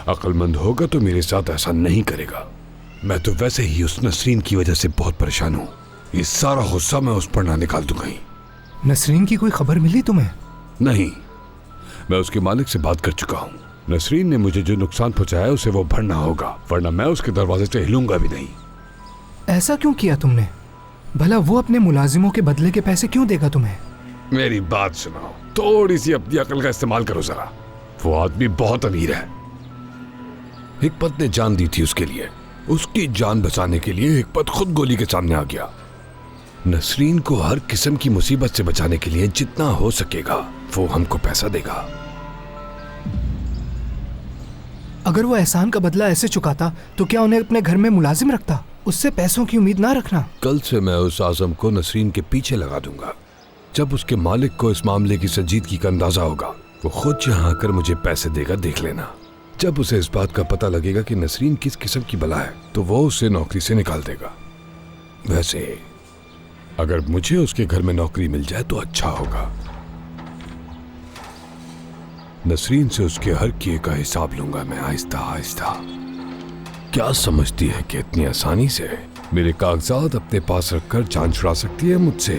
अक्लमंद होगा तो मेरे साथ ऐसा नहीं करेगा। मैं तो वैसे ही उस नसरीन की वजह से बहुत परेशान हूँ। ये सारा गुस्सा मैं उस पर ना निकाल दूं कहीं। नसरीन की कोई खबर मिली तुम्हें? नहीं, मैं उसके मालिक से बात कर चुका हूँ। नसरीन ने मुझे जो नुकसान पहुंचाया उसे वो भरना होगा, वरना मैं उसके दरवाजे से हिलूंगा भी नहीं। ऐसा क्यों किया तुमने? भला वो अपने मुलाजिमों के बदले के पैसे क्यों देगा तुम्हें? मेरी बात सुनो, थोड़ी सी अपनी अकल का इस्तेमाल करो जरा। वो आदमी बहुत अमीर है। हिकमत ने जान दी थी उसके लिए। उसकी जान बचाने के लिए हिकमत खुद गोली के सामने आ गया। नसरीन को हर किस्म की मुसीबत से बचाने के लिए जितना हो सकेगा वो हमको पैसा देगा। अगर वो एहसान का बदला ऐसे चुकाता तो क्या उन्हें अपने घर में मुलाजिम रखता? उससे पैसों की उम्मीद ना रखना। कल से मैं उस आजम को नसरीन के पीछे लगा दूंगा। जब उसके मालिक को इस मामले की संजीदगी का अंदाजा होगा वो खुद यहाँ आकर मुझे पैसे देगा, देख लेना। जब उसे इस बात का पता लगेगा कि नसरीन किस किस्म की बला है तो वो उसे नौकरी से निकाल देगा। वैसे अगर मुझे उसके घर में नौकरी मिल जाए तो अच्छा होगा। नसरीन से उसके हर किए का हिसाब लूंगा मैं आहिस्ता आहिस्ता। क्या समझती है कि इतनी आसानी से मेरे कागजात अपने पास रखकर जान छुड़ा सकती है मुझसे?